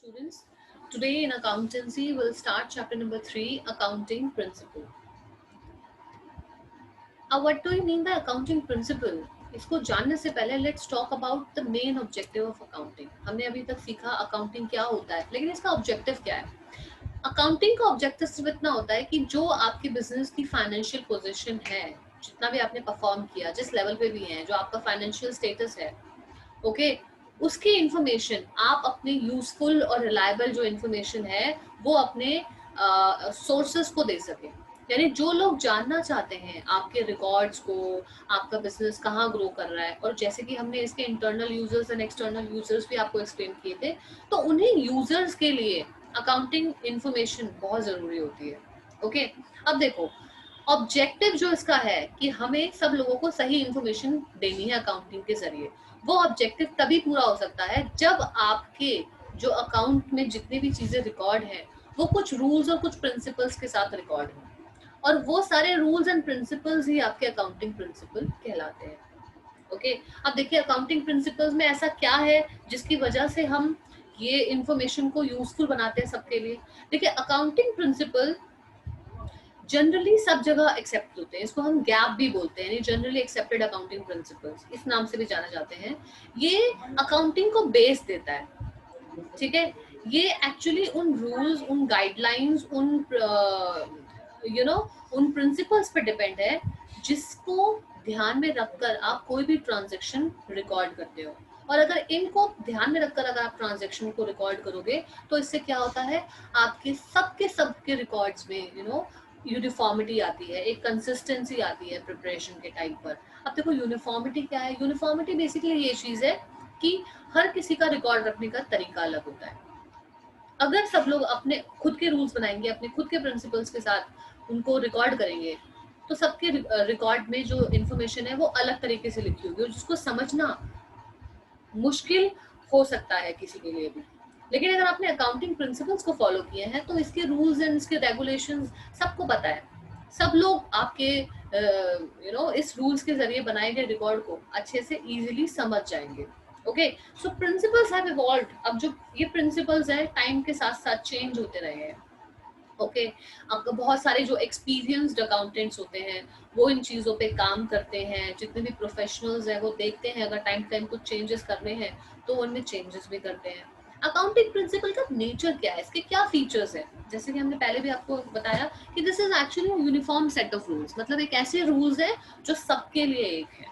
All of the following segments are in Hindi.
students. Today in accountancy, we'll start chapter number 3, accounting principle. What do you mean by accounting principle? इसको जानने से पहले let's talk about the main objective of accounting. हमने अभी तक सीखा अकाउंटिंग क्या होता है, लेकिन इसका ऑब्जेक्टिव क्या है. अकाउंटिंग का ऑब्जेक्टिव सिर्फ इतना होता है कि जो आपकी बिजनेस की फाइनेंशियल पोजीशन है, जितना भी आपने परफॉर्म किया, जिस लेवल पे भी है, जो आपका फाइनेंशियल स्टेटस है, ओके, उसकी इंफॉर्मेशन आप अपने यूजफुल और रिलायबल जो इंफॉर्मेशन है वो अपने सोर्सेस को दे सके. यानी जो लोग जानना चाहते हैं आपके रिकॉर्ड्स को, आपका बिजनेस कहाँ ग्रो कर रहा है, और जैसे कि हमने इसके internal users and external users भी आपको एक्सप्लेन किए थे, तो उन्हीं यूजर्स के लिए अकाउंटिंग इंफॉर्मेशन बहुत जरूरी होती है. ओके, अब देखो, ऑब्जेक्टिव जो इसका है कि हमें सब लोगों को सही इंफॉर्मेशन देनी है अकाउंटिंग के जरिए. वो ऑब्जेक्टिव तभी पूरा हो सकता है जब आपके जो अकाउंट में जितनी भी चीजें रिकॉर्ड हैं वो कुछ रूल्स और कुछ प्रिंसिपल्स के साथ रिकॉर्ड हैं, और वो सारे रूल्स एंड प्रिंसिपल्स ही आपके अकाउंटिंग प्रिंसिपल कहलाते हैं. ओके, अब देखिए अकाउंटिंग प्रिंसिपल्स में ऐसा क्या है जिसकी वजह से हम ये इंफॉर्मेशन को यूजफुल बनाते हैं सबके लिए. देखिए अकाउंटिंग प्रिंसिपल जनरली सब जगह एक्सेप्ट होते हैं. इसको हम गैप भी बोलते हैं, जनरली एक्सेप्टेड अकाउंटिंग प्रिंसिपल्स इस नाम से भी जाना जाते हैं. ये अकाउंटिंग को बेस देता है. ठीक है, ये एक्चुअली उन रूल्स, उन गाइडलाइंस, उन प्रिंसिपल्स पे डिपेंड है जिसको ध्यान में रखकर आप कोई भी ट्रांजेक्शन रिकॉर्ड करते हो. और अगर इनको ध्यान में रखकर अगर आप ट्रांजेक्शन को रिकॉर्ड करोगे तो इससे क्या होता है, आपके सबके रिकॉर्ड्स में यूनिफॉर्मिटी आती है, एक कंसिस्टेंसी आती है प्रिपरेशन के टाइम पर. अब देखो यूनिफॉर्मिटी क्या है. यूनिफॉर्मिटी बेसिकली ये चीज है कि हर किसी का रिकॉर्ड रखने का तरीका अलग होता है. अगर सब लोग अपने खुद के रूल्स बनाएंगे, अपने खुद के प्रिंसिपल्स के साथ उनको रिकॉर्ड करेंगे, तो सबके रिकॉर्ड में जो इन्फॉर्मेशन है वो अलग तरीके से लिखी होगी, और जिसको समझना मुश्किल हो सकता है किसी के लिए भी. लेकिन अगर आपने अकाउंटिंग प्रिंसिपल्स को फॉलो किए हैं तो इसके रूल्स एंड इसके रेगुलेशंस सबको पता है. सब लोग आपके इस रूल्स के जरिए बनाए गए रिकॉर्ड को अच्छे से इजीली समझ जाएंगे. Okay, so principles have evolved. अब जो ये प्रिंसिपल्स हैं टाइम के साथ साथ चेंज होते रहे हैं. ओके, आपका बहुत सारे जो एक्सपीरियंस्ड अकाउंटेंट्स होते हैं वो इन चीज़ों पे काम करते हैं. जितने भी प्रोफेशनल्स हैं वो देखते हैं अगर टाइम टाइम कुछ चेंजेस करने हैं तो उनमें चेंजेस भी करते हैं. अकाउंटिंग प्रिंसिपल का नेचर क्या है, इसके क्या फीचर्स है, जैसे कि हमने पहले भी आपको बताया कि this is actually uniform set of rules. मतलब एक ऐसे रूल्स है जो सबके लिए एक है.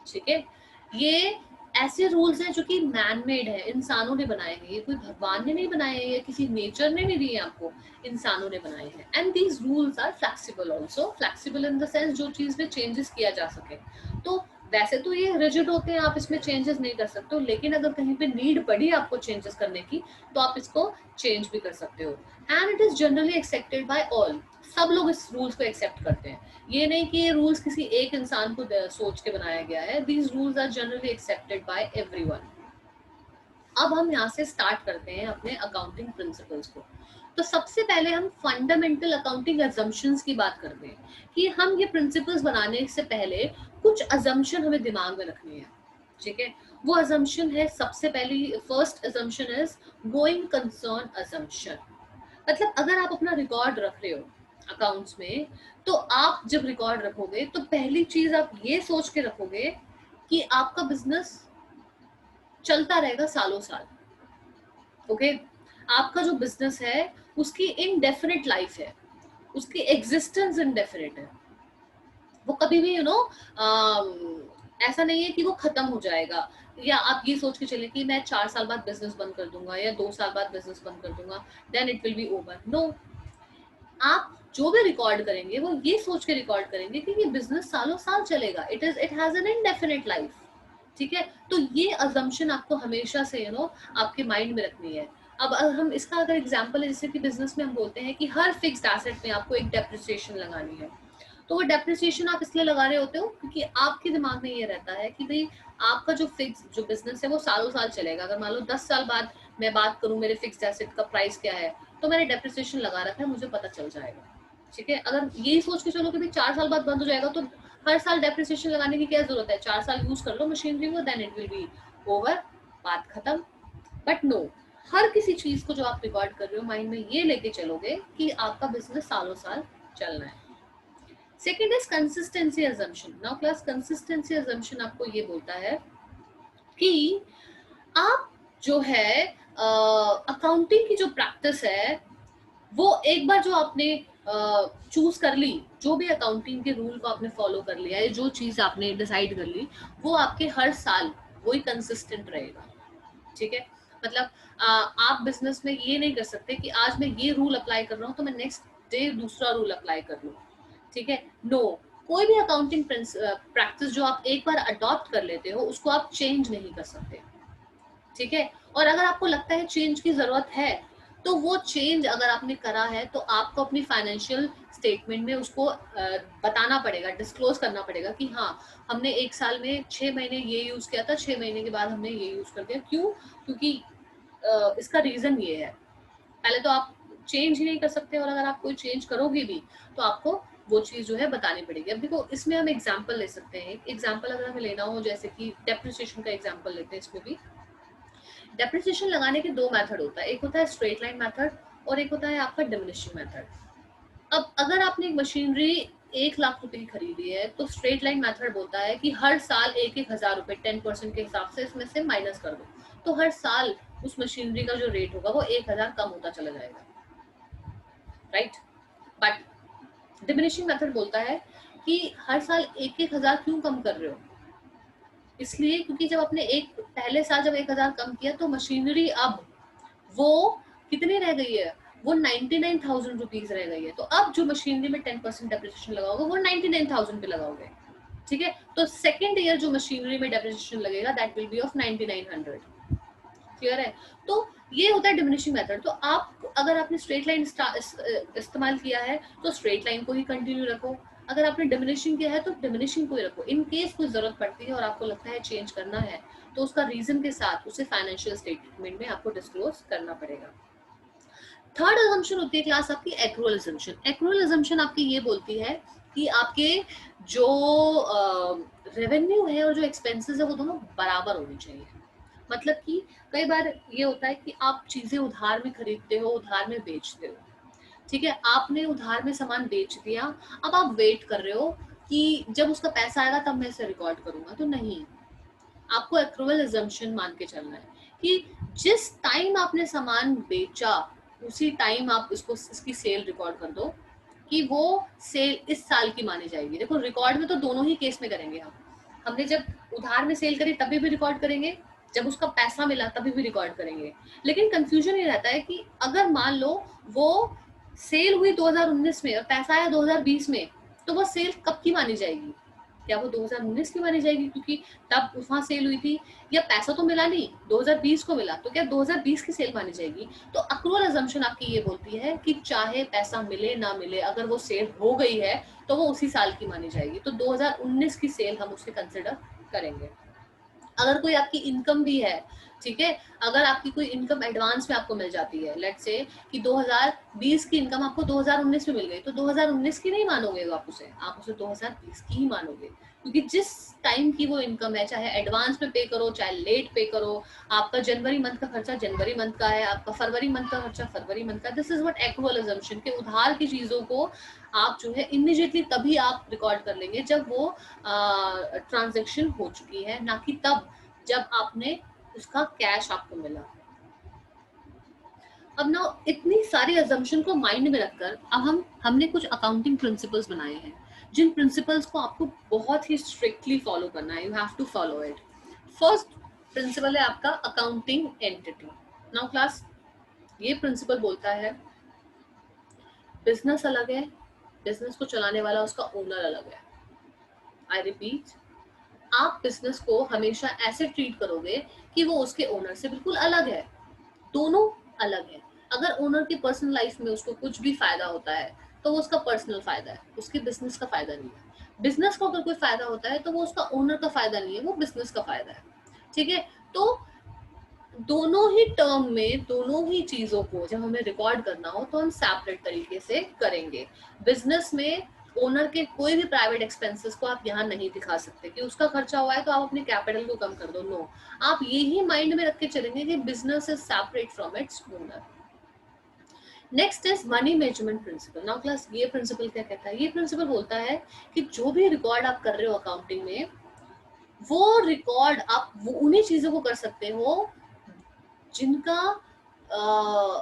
ठीक है, ये ऐसे रूल्स हैं जो कि मैन मेड है, इंसानों ने बनाए हैं. ये कोई भगवान ने नहीं बनाए हैं या किसी नेचर ने नहीं दिए आपको, इंसानों ने बनाए हैं. And these rules are flexible also. Flexible in the sense जो चीज में चेंजेस किया जा सके. तो वैसे तो ये रिजिड होते हैं, आप इसमें चेंजेस नहीं कर सकते हो, लेकिन अगर कहीं पे नीड पड़ी आपको चेंजेस करने की तो आप इसको चेंज भी कर सकते हो. And it is generally accepted bye all. सब लोग इस रूल्स को एक्सेप्ट करते हैं. ये नहीं कि ये रूल्स किसी एक इंसान को सोच के बनाया गया है. These rules are generally accepted by everyone. अब हम यहाँ से स्टार्ट करते हैं अपने अकाउंटिंग प्रिंसिपल्स को. तो सबसे पहले हम फंडामेंटल अकाउंटिंग अजम्पशंस की बात करते हैं कि हम ये प्रिंसिपल्स बनाने से पहले कुछ अजम्पशन हमें दिमाग में रखनी है. ठीक है, वो अजम्पशन है, सबसे पहली first assumption is going concern assumption. मतलब अगर आप अपना रिकॉर्ड रख रहे हो अकाउंट्स में, तो आप जब रिकॉर्ड रखोगे तो पहली चीज आप ये सोच के रखोगे कि आपका बिजनेस चलता रहेगा सालों साल. ओके, आपका जो बिजनेस है उसकी इनडेफिनिट लाइफ है, उसकी एग्जिस्टेंस इनडेफिनिट है. वो कभी भी ऐसा नहीं है कि वो खत्म हो जाएगा, या आप ये सोच के चले कि मैं 4 साल बाद बिजनेस बंद कर दूंगा या 2 साल बाद बिजनेस बंद कर दूंगा, then it will be over. No, आप जो भी रिकॉर्ड करेंगे वो ये सोच के रिकॉर्ड करेंगे कि ये बिजनेस सालों साल चलेगा. It has an indefinite life. ठीक है, तो ये अजम्पशन आपको हमेशा से आपके माइंड में रखनी है. अब हम इसका अगर एग्जांपल है, जैसे कि बिजनेस में हम बोलते हैं कि हर फिक्स्ड एसेट में आपको एक डेप्रिसिएशन लगानी है. तो वो डेप्रिसिएशन आप इसलिए लगा रहे होते हो क्योंकि आपके दिमाग में ये रहता है कि भाई आपका जो फिक्स जो बिजनेस है वो सालों साल चलेगा. अगर मान लो 10 साल बाद मैं बात करूं मेरे फिक्स्ड एसेट का प्राइस क्या है, तो मैंने डेप्रिसिएशन लगा रखा है, मुझे पता चल जाएगा. ठीक है, अगर यही सोच के चलो कि भाई 4 साल बाद बंद हो जाएगा, तो हर साल डेप्रिसिएशन लगाने की क्या जरूरत है. 4 साल यूज कर लो मशीनरी को, then it will be over, बात खत्म. बट नो, हर किसी चीज को जो आप रिकॉर्ड कर रहे हो माइंड में ये लेके चलोगे कि आपका बिजनेस सालों साल चलना है। Second is consistency assumption. Now class, consistency assumption आपको ये बोलता है कि आप जो है अकाउंटिंग की जो प्रैक्टिस है वो एक बार जो आपने चूज कर ली, जो भी अकाउंटिंग के रूल को आपने फॉलो कर लिया है, जो चीज आपने डिसाइड कर ली, वो आपके हर साल वही कंसिस्टेंट रहेगा। ठीक है, मतलब आप बिजनेस में ये नहीं कर सकते कि आज मैं ये रूल अप्लाई कर रहा हूँ तो मैं नेक्स्ट डे दूसरा रूल अप्लाई कर लूँ। ठीक है, नो, कोई भी अकाउंटिंग प्रैक्टिस जो आप एक बार अडॉप्ट कर लेते हो उसको आप चेंज नहीं कर सकते। ठीक है, और अगर आपको लगता है चेंज की जरूरत है तो वो चेंज अगर आपने करा है तो आपको अपनी फाइनेंशियल स्टेटमेंट में उसको बताना पड़ेगा, डिस्क्लोज करना पड़ेगा कि हाँ, हमने एक साल में 6 महीने ये यूज किया था, 6 महीने के बाद हमने ये यूज कर दिया। क्यों? क्योंकि इसका रीजन ये है। पहले तो आप चेंज ही नहीं कर सकते, और अगर आप कोई चेंज करोगे भी तो आपको वो चीज जो है बतानी पड़ेगी। अब देखो, इसमें हम एग्जाम्पल ले सकते हैं। एग्जाम्पल अगर हमें लेना हो, जैसे कि डेप्रिसिएशन का एग्जाम्पल लेते हैं। इसमें भी डेप्रिसिएशन लगाने के दो मेथड होता है, एक होता है स्ट्रेट लाइन मेथड और एक होता है आपका डिमिनिशिंग मेथड। अब अगर आपने एक मशीनरी 1 लाख रुपए की खरीदी है तो स्ट्रेट लाइन मेथड बोलता है कि हर साल 1,000 रुपए 10% के हिसाब से इसमें से माइनस कर दो, तो हर साल उस मशीनरी का जो रेट होगा वो 1,000 कम होता चला जाएगा, राइट। बट डिमिनिशिंग मेथड बोलता है कि हर साल 1,000 क्यों कम कर रहे हो? इसलिए क्योंकि जब आपने एक पहले साल जब 1,000 कम किया तो मशीनरी अब वो कितनी रह गई है? वो 99,000 रुपीज रह गई है। तो अब जो मशीनरी में 10% डेप्रिसिएशन लगाओगे वो 99,000 पे लगाओगे। ठीक है, तो सेकेंड ईयर जो मशीनरी में डेप्रिसिएशन लगेगा that will be of 9,900। Clear है? तो ये होता है डिमिनिशिंग मेथड। तो आप अगर आपने स्ट्रेट लाइन इस्तेमाल किया है तो स्ट्रेट लाइन को ही कंटिन्यू रखो, अगर आपने डिमिनिशिंग किया है तो डिमिनिशिंग को ही रखो। इन केस कोई जरूरत पड़ती है और आपको लगता है चेंज करना है तो उसका रीजन के साथ उसे फाइनेंशियल स्टेटमेंट में आपको डिस्क्लोज करना पड़ेगा। थर्ड अजम्पशन होती है क्लास आपकी एक्रूअल अजम्पशन। एक्रूअल अजम्पशन आपकी ये बोलती है कि आपके जो रेवेन्यू है और जो एक्सपेंसेस है वो दोनों बराबर होने चाहिए। मतलब कि कई बार ये होता है कि आप चीजें उधार में खरीदते हो, उधार में बेचते हो। ठीक है, आपने उधार में सामान बेच दिया, अब आप वेट कर रहे हो कि जब उसका पैसा आएगा तब मैं इसे रिकॉर्ड करूंगा, तो नहीं, आपको एक्रूअल अजम्पशन मान के चलना है कि जिस टाइम आपने सामान बेचा उसी टाइम आप इसकी सेल रिकॉर्ड कर दो कि वो सेल इस साल की मानी जाएगी। देखो, रिकॉर्ड में तो दोनों ही केस में करेंगे हम। हमने जब उधार में सेल करी तभी भी रिकॉर्ड करेंगे, जब उसका पैसा मिला तभी भी रिकॉर्ड करेंगे। लेकिन कंफ्यूजन ये रहता है कि अगर मान लो वो सेल हुई 2019 में और पैसा आया 2020 में, तो वो सेल कब की मानी जाएगी? क्या वो 2019 की मानी जाएगी क्योंकि तब वहां सेल हुई थी? या पैसा तो मिला नहीं, 2020 को मिला, तो क्या 2020 की सेल मानी जाएगी? तो अक्रूअल अजम्पशन आपकी ये बोलती है कि चाहे पैसा मिले ना मिले, अगर वो सेल हो गई है तो वो उसी साल की मानी जाएगी। तो 2019 की सेल हम उसे कंसिडर करेंगे। अगर कोई आपकी इनकम भी है, ठीक है, अगर आपकी कोई इनकम एडवांस में आपको मिल जाती है, लेट्स से कि 2020 की इनकम आपको 2019 में मिल गई, तो 2019 की नहीं मानोगे आप उसे 2020 की ही मानोगे। क्योंकि जिस टाइम की वो इनकम है, चाहे एडवांस में पे करो चाहे लेट पे करो, आपका जनवरी मंथ का खर्चा जनवरी मंथ का है, आपका फरवरी मंथ का खर्चा फरवरी मंथ का। This is what accrual assumption के उधार की चीजों को आप जो है इमीडिएटली तभी आप रिकॉर्ड कर लेंगे जब वो ट्रांजेक्शन हो चुकी है, ना कि तब जब आपने उसका कैश आपको मिला। अब ना, इतनी सारी अजम्पशन को माइंड में रखकर अब हमने कुछ अकाउंटिंग प्रिंसिपल्स बनाए हैं, जिन प्रिंसिपल्स को आपको बहुत ही स्ट्रिक्टली फॉलो करना है। You have to follow it. First principle है आपका अकाउंटिंग एंटिटी। नाउ क्लास, ये प्रिंसिपल बोलता है बिजनेस अलग है, बिजनेस को चलाने वाला उसका ओनर अलग है। आई रिपीट, आप बिजनेस को हमेशा ऐसे ट्रीट करोगे कि वो उसके ओनर से बिल्कुल अलग है। दोनों अलग है। अगर ओनर की पर्सनल लाइफ में उसको कुछ भी फायदा होता है तो वो उसका पर्सनल फायदा है, उसके बिजनेस का फायदा नहीं है। बिजनेस को अगर कोई फायदा होता है तो वो उसका ओनर का फायदा नहीं है, वो बिजनेस का फायदा है। ठीक है, तो दोनों ही टर्म में दोनों ही चीजों को जब हमें रिकॉर्ड करना हो तो हम सेपरेट तरीके से करेंगे। बिजनेस में ओनर के कोई भी प्राइवेट एक्सपेंसेस को आप यहाँ नहीं दिखा सकते कि उसका खर्चा हुआ है तो आप अपने कैपिटल को कम कर दो। नो, आप यही माइंड में रख के चलेंगे कि business is separate from its owner. Next is money management principle. Now class, ये प्रिंसिपल क्या कहता है? ये प्रिंसिपल बोलता है कि जो भी रिकॉर्ड आप कर रहे हो अकाउंटिंग में, वो रिकॉर्ड आप वो उन्हीं चीजों को कर सकते हो जिनका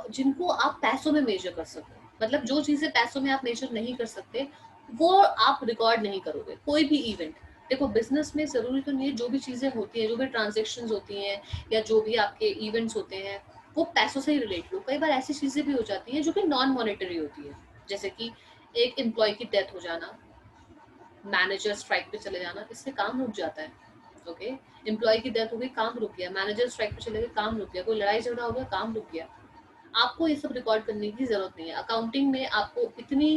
जिनको आप पैसों में मेजर कर सकते हो। मतलब जो चीजें पैसों में आप मेजर नहीं कर सकते वो आप रिकॉर्ड नहीं करोगे। कोई भी इवेंट, देखो बिजनेस में जरूरी तो नहीं है, जो भी चीजें होती हैं, जो भी ट्रांजेक्शन होती हैं या जो भी आपके इवेंट्स होते हैं वो पैसों से ही रिलेटेड हो। कई बार ऐसी चीजें भी हो जाती हैं जो कि नॉन मॉनेटरी होती है, जैसे कि एक एम्प्लॉय की डेथ हो जाना, मैनेजर स्ट्राइक पे चले जाना, इससे काम रुक जाता है। ओके, एम्प्लॉय की डेथ हो गई, काम रुक गया, मैनेजर स्ट्राइक पे चले गए, काम रुक गया, कोई लड़ाई झगड़ा हो गया, काम रुक गया। आपको ये सब रिकॉर्ड करने की जरूरत नहीं है। अकाउंटिंग में आपको इतनी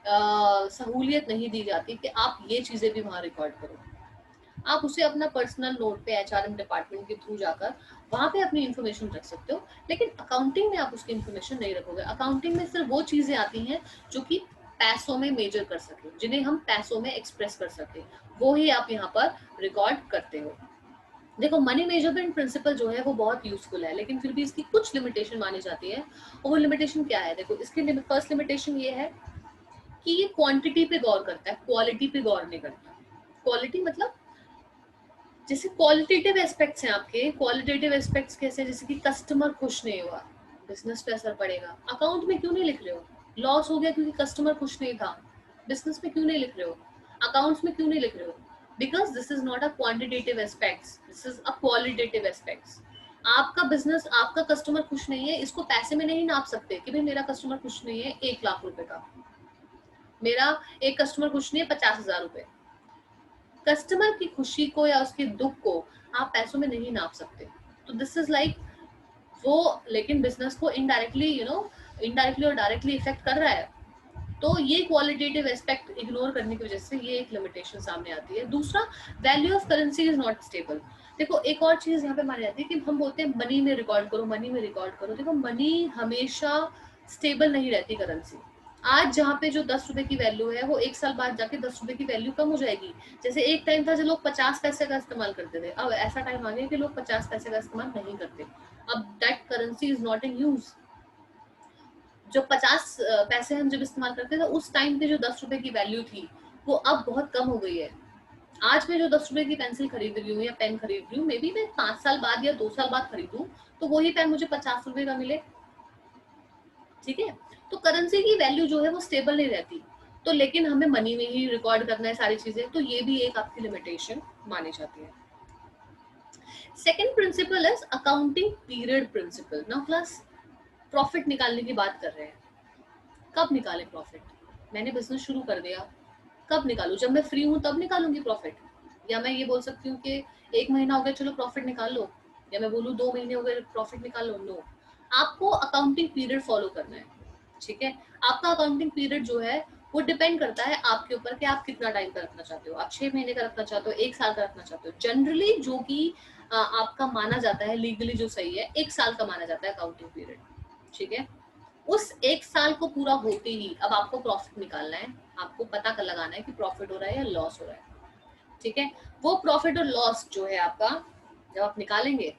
सहूलियत नहीं दी जाती कि आप ये चीजें भी वहां रिकॉर्ड करो। आप उसे अपना पर्सनल नोट पे एचआरएम डिपार्टमेंट के थ्रू जाकर वहां पे अपनी इन्फॉर्मेशन रख सकते हो, लेकिन अकाउंटिंग में आप उसकी इन्फॉर्मेशन नहीं रखोगे। अकाउंटिंग में सिर्फ वो चीजें आती हैं जो कि पैसों में मेजर कर सके, जिन्हें हम पैसों में एक्सप्रेस कर सके, वो ही आप यहाँ पर रिकॉर्ड करते हो। देखो, मनी मेजरमेंट प्रिंसिपल जो है वो बहुत यूजफुल है, लेकिन फिर भी इसकी कुछ लिमिटेशन मानी जाती है। और वो लिमिटेशन क्या है? देखो, इसकी फर्स्ट लिमिटेशन ये है कि ये क्वांटिटी पे गौर करता है, क्वालिटी पे गौर नहीं करता। क्वालिटी मतलब जैसे क्वालिटेटिव एस्पेक्ट्स हैं आपके, क्वालिटेटिव एस्पेक्ट्स कैसे? जैसे कि कस्टमर खुश नहीं हुआ, बिजनेस पे असर पड़ेगा। अकाउंट में क्यों नहीं लिख रहे हो? लॉस हो गया क्योंकि कस्टमर खुश नहीं था, बिजनेस में क्यों नहीं लिख रहे हो? अकाउंट्स में क्यों नहीं लिख रहे हो? Because this is not a quantitative aspects, this is a qualitative aspects. आपका बिजनेस, आपका कस्टमर खुश नहीं है, इसको पैसे में नहीं नाप सकते कि भाई मेरा कस्टमर खुश नहीं है 1 लाख रुपए का, मेरा एक कस्टमर खुश नहीं है 50,000 रुपए। कस्टमर की खुशी को या उसके दुख को आप पैसों में नहीं नाप सकते। तो दिस इज लाइक वो, लेकिन बिजनेस को इनडायरेक्टली इनडायरेक्टली और डायरेक्टली इफेक्ट कर रहा है। तो ये क्वालिटेटिव एस्पेक्ट इग्नोर करने की वजह से ये एक लिमिटेशन सामने आती है। दूसरा, value of currency is not stable. देखो, एक और चीज यहाँ पे मानी जाती है कि हम बोलते हैं मनी में रिकॉर्ड करो, मनी में रिकॉर्ड करो। देखो, मनी हमेशा स्टेबल नहीं रहती करेंसी। आज जहाँ पे जो 10 रुपए की वैल्यू है वो 1 साल बाद जाके 10 रुपए की वैल्यू कम हो जाएगी। जैसे एक टाइम था जब लोग 50 पैसे का इस्तेमाल करते थे, अब ऐसा टाइम आ गया कि लोग 50 पैसे का इस्तेमाल नहीं करते। अब that currency is not in use. जो 50 पैसे हम जब इस्तेमाल करते थे उस टाइम पे जो 10 रुपए की वैल्यू थी वो अब बहुत कम हो गई है। आज मैं जो 10 रुपए की पेंसिल खरीद रही हूँ या पेन खरीद रही हूँ, मे बी मैं 5 साल बाद या 2 साल बाद खरीदूं तो वही पेन मुझे 50 रुपए का मिले। ठीक है, तो करेंसी की वैल्यू जो है वो स्टेबल नहीं रहती। तो लेकिन हमें मनी में ही रिकॉर्ड करना है सारी चीजें, तो ये भी एक आपकी लिमिटेशन मानी जाती है। Second principle is accounting period principle. Now class, profit निकालने की बात कर रहे हैं। कब निकालें प्रॉफिट? मैंने बिजनेस शुरू कर दिया, कब निकालूं? जब मैं फ्री हूं तब निकालूंगी प्रॉफिट? या मैं ये बोल सकती हूँ कि 1 महीना हो गया चलो प्रॉफिट निकाल लो, या मैं बोलूँ 2 महीने हो गए प्रॉफिट निकाल लो? नो, आपको अकाउंटिंग पीरियड फॉलो करना है। ठीक है, आपका अकाउंटिंग पीरियड जो है वो डिपेंड करता है आपके ऊपर कि आप कितना टाइम का रखना चाहते हो। आप 6 महीने का रखना चाहते हो, 1 साल का रखना चाहते हो। जनरली जो कि आपका माना जाता है लीगली जो सही है, 1 साल का माना जाता है अकाउंटिंग पीरियड। ठीक है, उस 1 साल को पूरा होते ही अब आपको प्रॉफिट निकालना है। आपको पता कर लगाना है कि प्रॉफिट हो रहा है या लॉस हो रहा है। ठीक है, वो प्रॉफिट और लॉस जो है आपका, जब आप निकालेंगे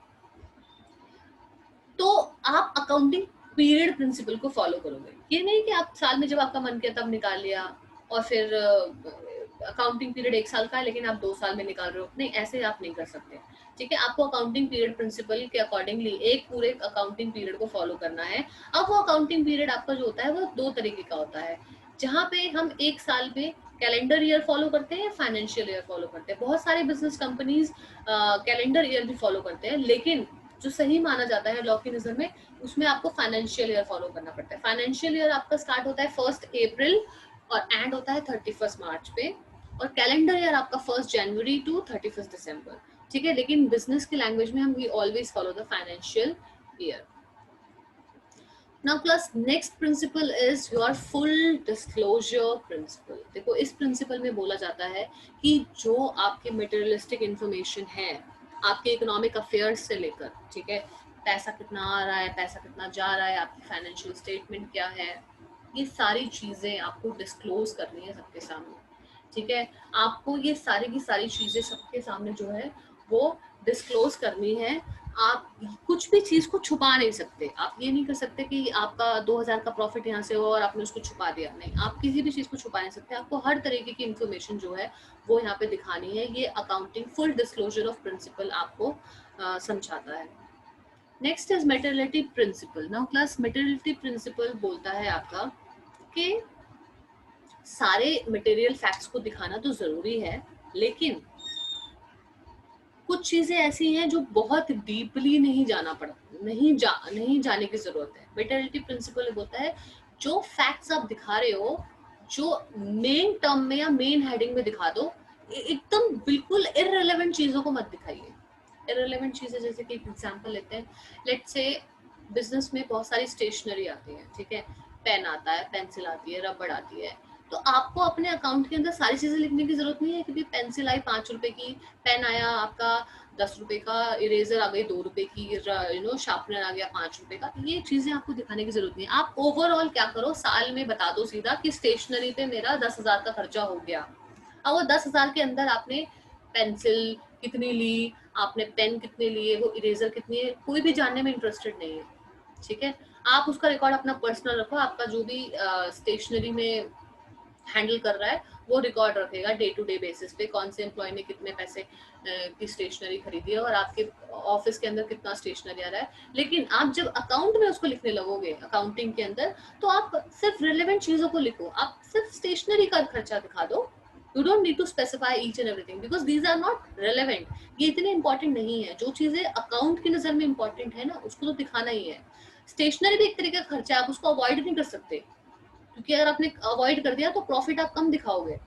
तो आप अकाउंटिंग पीरियड प्रिंसिपल को फॉलो करोगे। ये नहीं कि आप साल में जब आपका मन किया तब निकाल लिया और फिर अकाउंटिंग पीरियड 1 साल का है लेकिन आप 2 साल में निकाल रहे हो। नहीं, ऐसे आप नहीं कर सकते। ठीक है, आपको अकाउंटिंग पीरियड प्रिंसिपल के अकॉर्डिंगली एक पूरे अकाउंटिंग पीरियड को फॉलो करना है। अब वो अकाउंटिंग पीरियड आपका जो होता है वो 2 तरीके का होता है, जहाँ पे हम 1 साल में कैलेंडर ईयर फॉलो करते हैं, फाइनेंशियल ईयर फॉलो करते हैं। बहुत सारे बिजनेस कंपनीज कैलेंडर ईयर भी फॉलो करते हैं, लेकिन जो सही माना जाता है लॉ की नजर में, उसमें आपको फाइनेंशियल ईयर फॉलो करना पड़ता है। फाइनेंशियल ईयर आपका स्टार्ट होता है 1 अप्रैल और एंड होता है 31 मार्च पे, और कैलेंडर ईयर आपका 1 जनवरी टू 31 दिसंबर। ठीक है, लेकिन बिजनेस की लैंग्वेज में हम we always follow the financial year. Now class, next principle is your full disclosure principle. देखो, इस प्रिंसिपल में बोला जाता है कि जो आपके मटेरियलिस्टिक इंफॉर्मेशन है, आपके इकोनॉमिक अफेयर्स से लेकर, ठीक है, पैसा कितना आ रहा है, पैसा कितना जा रहा है, आपकी फाइनेंशियल स्टेटमेंट क्या है, ये सारी चीजें आपको डिस्क्लोज करनी है सबके सामने, ठीक है। आपको ये सारी की सारी चीजें सबके सामने जो है वो डिस्क्लोज करनी है। आप कुछ भी चीज को छुपा नहीं सकते। आप ये नहीं कर सकते कि आपका 2000 का प्रॉफिट यहाँ से हो और आपने उसको छुपा दिया, नहीं, आप किसी भी चीज को छुपा नहीं सकते। आपको हर तरीके की इंफॉर्मेशन जो है वो यहाँ पे दिखानी है। ये accounting full disclosure of principle आपको समझाता है। Next is materiality principle. Now class, materiality principle बोलता है आपका कि सारे मटेरियल फैक्ट्स को दिखाना तो जरूरी है, लेकिन कुछ चीजें ऐसी हैं जो बहुत डीपली नहीं जाना पड़ता, नहीं जाने की जरूरत है। मेटेरियलिटी प्रिंसिपल बोलता है जो फैक्ट्स आप दिखा रहे हो, जो मेन टर्म में या मेन हेडिंग में दिखा दो, एकदम बिल्कुल इररिलेवेंट चीजों को मत दिखाइए। इररिलेवेंट चीजें, जैसे कि एक एग्जांपल लेते हैं, लेट्स से बिजनेस में बहुत सारी स्टेशनरी आती है, ठीक है, पेन आता है, पेंसिल आती है, रबड़ आती है, तो आपको अपने अकाउंट के अंदर सारी चीजें लिखने की जरूरत नहीं है कि भाई पेंसिल आई 5 रुपए की, पेन आया आपका 10 रुपए का, इरेजर आ गई 2 रुपए की, शार्पनर आ गया 5 रुपए का। ये चीजें आपको दिखाने की जरूरत नहीं है। आप ओवरऑल क्या करो, साल में बता दो सीधा कि स्टेशनरी पे मेरा 10,000 का खर्चा हो गया। अब वो 10,000 के अंदर आपने पेंसिल कितनी ली, आपने पेन कितने लिए, वो इरेजर कितनी है, कोई भी जानने में इंटरेस्टेड नहीं है, ठीक है। आप उसका रिकॉर्ड अपना पर्सनल रखो, आपका जो भी स्टेशनरी में हैंडल कर रहा है वो रिकॉर्ड रखेगा डे टू डे बेसिस पे, कौन से एम्प्लॉय ने कितने पैसे की स्टेशनरी खरीदी है और आपके ऑफिस के अंदर कितना स्टेशनरी आ रहा है। लेकिन आप जब अकाउंट में उसको लिखने लगोगे अकाउंटिंग के अंदर, तो आप सिर्फ रिलेवेंट चीजों को लिखो, आप सिर्फ स्टेशनरी का खर्चा दिखा दो। You don't need to specify each and everything because these are not relevant. ये इतने इंपॉर्टेंट नहीं है। जो चीजें अकाउंट की नजर में इंपॉर्टेंट है ना, उसको तो दिखाना ही है। स्टेशनरी भी एक तरीके का खर्चा, आप उसको अवॉइड नहीं कर सकते, क्योंकि अगर आपने अवॉइड कर दिया तो प्रॉफिट आप कम दिखाओगे,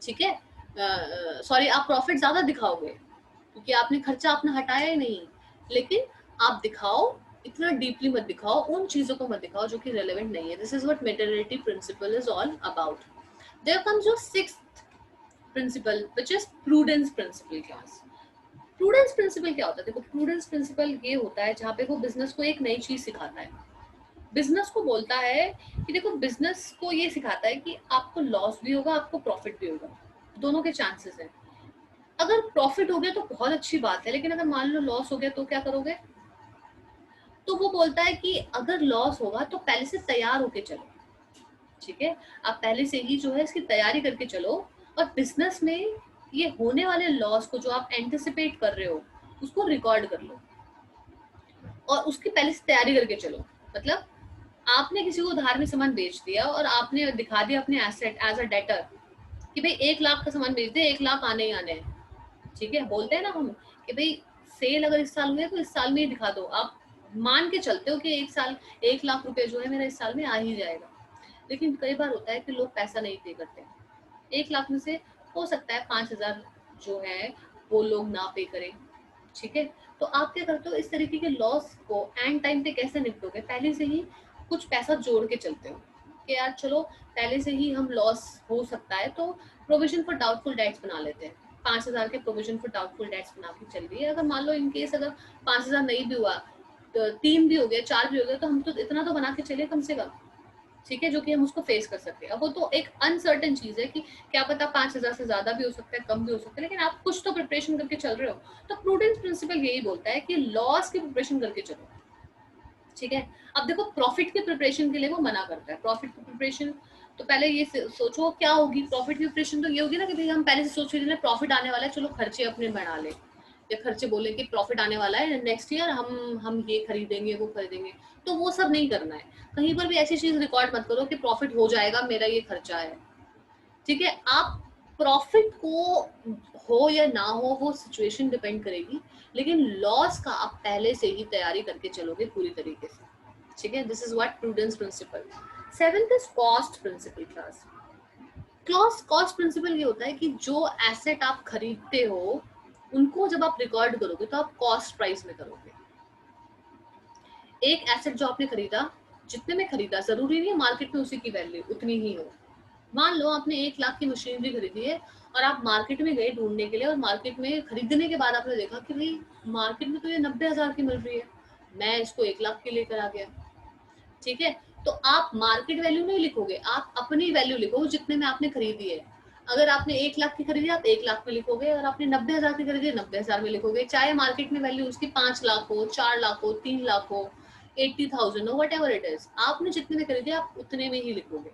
ठीक है। सॉरी, आप प्रॉफिट ज्यादा दिखाओगे क्योंकि आपने खर्चा अपना हटाया ही नहीं। लेकिन आप दिखाओ, इतना डीपली मत दिखाओ, उन चीजों को मत दिखाओ जो कि रेलेवेंट नहीं है। This is what materiality principle is all about. There comes your sixth principle which is prudence principle. Class, prudence principle क्या होता है? देखो, प्रूडेंस प्रिंसिपल ये होता है जहाँ पे वो बिजनेस को एक नई चीज सिखाता है। बिजनेस को बोलता है कि देखो, बिजनेस को ये सिखाता है कि आपको लॉस भी होगा, आपको प्रॉफिट भी होगा, दोनों के चांसेस हैं। अगर प्रॉफिट हो गया तो बहुत अच्छी बात है, लेकिन अगर मान लो लॉस हो गया तो क्या करोगे? तो वो बोलता है कि अगर लॉस होगा तो पहले से तैयार होके चलो, ठीक है। आप पहले से ही जो है इसकी तैयारी करके चलो, और बिजनेस में ये होने वाले लॉस को जो आप एंटिसिपेट कर रहे हो उसको रिकॉर्ड कर लो और उसकी पहले से तैयारी करके चलो। मतलब आपने किसी को उधार में सामान बेच दिया और आपने दिखा दिया अपने एसेट एज अ डेटर कि भाई 1 लाख का सामान बेच दे, 1 लाख आने ही आने हैं, ठीक है। बोलते हैं ना हम कि भाई सेल अगर इस साल हुई है तो इस साल में ही दिखा दो। आप मान के चलते हो कि 1 साल 1 लाख रुपए जो है मेरा इस साल में आ ही जाएगा। लेकिन कई बार होता है कि लोग पैसा नहीं पे करते। 1 लाख में से हो सकता है 5,000 जो है वो लोग ना पे करें, ठीक है। तो आप क्या करते हो, इस तरीके के लॉस को एंड टाइम पे कैसे निपटोगे? पहले से ही कुछ पैसा जोड़ के चलते हो कि यार चलो पहले से ही हम लॉस हो सकता है तो प्रोविजन फॉर डाउटफुल डेट्स बना लेते हैं। 5,000 के प्रोविजन फॉर डाउटफुल डेट्स बना के चल रही है। अगर मान लो इन केस अगर 5,000 नहीं भी हुआ, तो 3 भी हो गया, 4 भी हो गया, तो हम तो इतना तो बना के चले कम से कम, ठीक है, जो कि हम उसको फेस कर सकते हैं। अब वो तो एक अनसर्टेन चीज है कि क्या पता 5,000 से ज्यादा भी हो सकता है, कम भी हो सकता है, लेकिन आप कुछ तो प्रिपरेशन करके चल रहे हो। तो प्रूडेंस प्रिंसिपल यही बोलता है कि लॉस की प्रिपरेशन करके चलो, ठीक है। अब देखो, प्रॉफिट की प्रिपरेशन के लिए वो मना करता है। प्रॉफिट की प्रिपरेशन तो पहले ये सोचो क्या होगी। प्रॉफिट की प्रिपरेशन तो ये होगी ना कि भाई हम पहले से सोच रहे हैं प्रॉफिट आने वाला है, चलो खर्चे अपने बढ़ा ले, या खर्चे बोले कि प्रॉफिट आने वाला है नेक्स्ट ईयर, हम ये खरीदेंगे वो खरीदेंगे। तो वो सब नहीं करना है। कहीं पर भी ऐसी चीज रिकॉर्ड मत करो कि प्रॉफिट हो जाएगा, मेरा ये खर्चा है, ठीक है। आप प्रॉफिट को हो या ना हो वो सिचुएशन डिपेंड करेगी, लेकिन लॉस का आप पहले से ही तैयारी करके चलोगे पूरी तरीके से, ठीक है। This is what prudence principle. Seventh is cost principle. Class, cost principle ये होता है कि जो एसेट आप खरीदते हो उनको जब आप रिकॉर्ड करोगे तो आप कॉस्ट प्राइस में करोगे। एक एसेट जो आपने खरीदा, जितने में खरीदा, जरूरी नहीं है मार्केट में उसी की वैल्यू उतनी ही हो। मान लो आपने 1 लाख की मशीनरी खरीदी है और आप मार्केट में गए ढूंढने के लिए, और मार्केट में खरीदने के बाद आपने देखा कि भाई मार्केट में तो ये 90,000 की मिल रही है, मैं इसको 1 लाख की लेकर आ गया, ठीक है। तो आप मार्केट वैल्यू नहीं लिखोगे, आप अपनी वैल्यू लिखोगे जितने में आपने खरीदी है। अगर आपने 1 लाख की खरीदी आप 1 लाख में लिखोगे, अगर आपने 90,000 की खरीदी 90,000 में लिखोगे, चाहे मार्केट में वैल्यू उसकी 5 लाख हो, 4 लाख हो, 3 लाख हो, 80,000 हो, वट एवर इट इज, आपने जितने में खरीदी आप उतने में ही लिखोगे।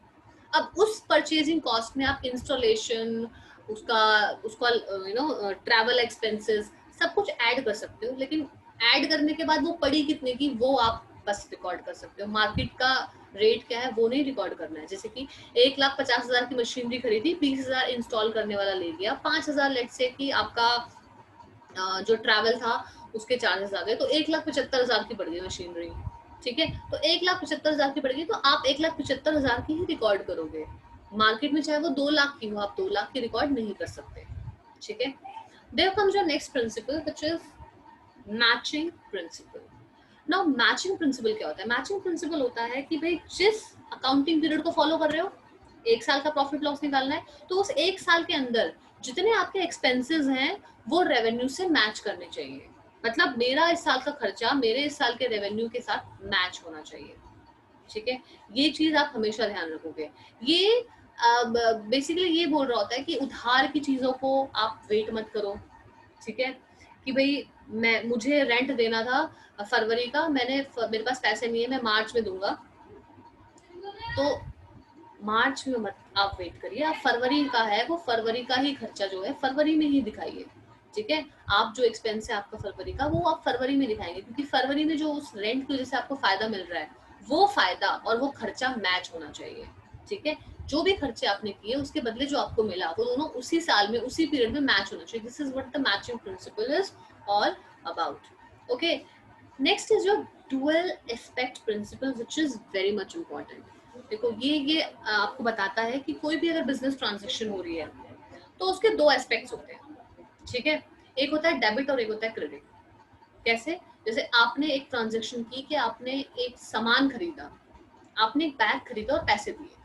अब उस परचेजिंग कॉस्ट में आप इंस्टॉलेशन, उसका उसका ट्रैवल एक्सपेंसेस सब कुछ ऐड कर सकते हो, लेकिन ऐड करने के बाद वो पड़ी कितने की वो आप बस रिकॉर्ड कर सकते हो। मार्केट का रेट क्या है वो नहीं रिकॉर्ड करना है। जैसे कि 1,50,000 की मशीनरी खरीदी, 20,000 इंस्टॉल करने वाला ले गया, 5,000 लेट से कि आपका जो ट्रैवल था उसके चार्जेस आ गए, तो 1,75,000 की पड़ गई मशीनरी। ठीक है, तो 1,75,000 की पड़ गई, तो आप 1,75,000 की ही रिकॉर्ड करोगे। मार्केट में चाहे वो 2 लाख की हो, आप 2 लाख की रिकॉर्ड नहीं कर सकते। ठीक है, there comes your next principle which is matching principle. Now matching principle क्या होता है? मैचिंग प्रिंसिपल होता है कि भाई जिस अकाउंटिंग पीरियड को फॉलो कर रहे हो, 1 साल का प्रॉफिट लॉस निकालना है, तो उस 1 साल के अंदर जितने आपके एक्सपेंसेस हैं वो रेवेन्यू से मैच करने चाहिए। मतलब मेरा इस साल का खर्चा मेरे इस साल के रेवेन्यू के साथ मैच होना चाहिए। ठीक है, ये चीज आप हमेशा ध्यान रखोगे। ये बेसिकली ये बोल रहा होता है कि उधार की चीजों को आप वेट मत करो। ठीक है, कि भाई मुझे रेंट देना था फरवरी का, मेरे पास पैसे नहीं है, मैं मार्च में दूंगा, तो मार्च में मत आप वेट करिए, आप फरवरी का है वो फरवरी का ही खर्चा जो है फरवरी में ही दिखाइए। ठीक है, आप जो एक्सपेंस है आपका फरवरी का वो आप फरवरी में दिखाएंगे, क्योंकि फरवरी में जो उस रेंट की वजह से आपको फायदा मिल रहा है वो फायदा और वो खर्चा मैच होना चाहिए। ठीक है, जो भी खर्चे आपने किए उसके बदले जो आपको मिला वो दोनों उसी साल में उसी पीरियड में मैच होना चाहिए। This is what the matching principle is all about. Okay, next is your dual aspect principle which is very much important. देखो ये आपको बताता है कि कोई भी अगर बिजनेस ट्रांजेक्शन हो रही है तो उसके दो एस्पेक्ट्स होते हैं। ठीक है, एक होता है डेबिट और एक होता है क्रेडिट। कैसे? जैसे आपने एक ट्रांजेक्शन की कि आपने एक सामान खरीदा, आपने एक बैग खरीदा और पैसे दिए,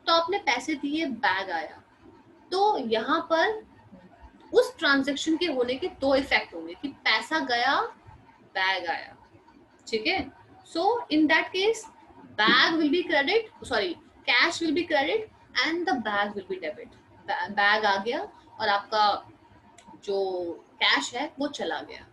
तो आपने पैसे दिए, बैग आया, तो यहाँ पर उस ट्रांजेक्शन के होने के दो इफेक्ट होंगे कि पैसा गया, बैग आया। ठीक है, so in that case bag will be credit, sorry cash will be credit and the bag will be debit. Bag आ गया और आपका जो कैश है वो चला गया।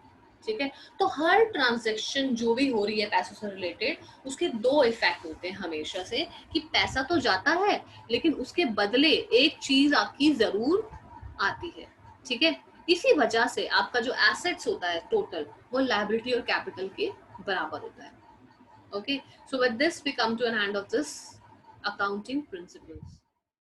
ठीक है, तो हर ट्रांजेक्शन जो भी हो रही है पैसों से रिलेटेड उसके दो इफेक्ट होते हैं हमेशा से, कि पैसा तो जाता है लेकिन उसके बदले एक चीज आपकी जरूर आती है। ठीक है, इसी वजह से आपका जो एसेट्स होता है टोटल वो लायबिलिटी और कैपिटल के बराबर होता है। Okay, so with this we come to an end of this accounting principles.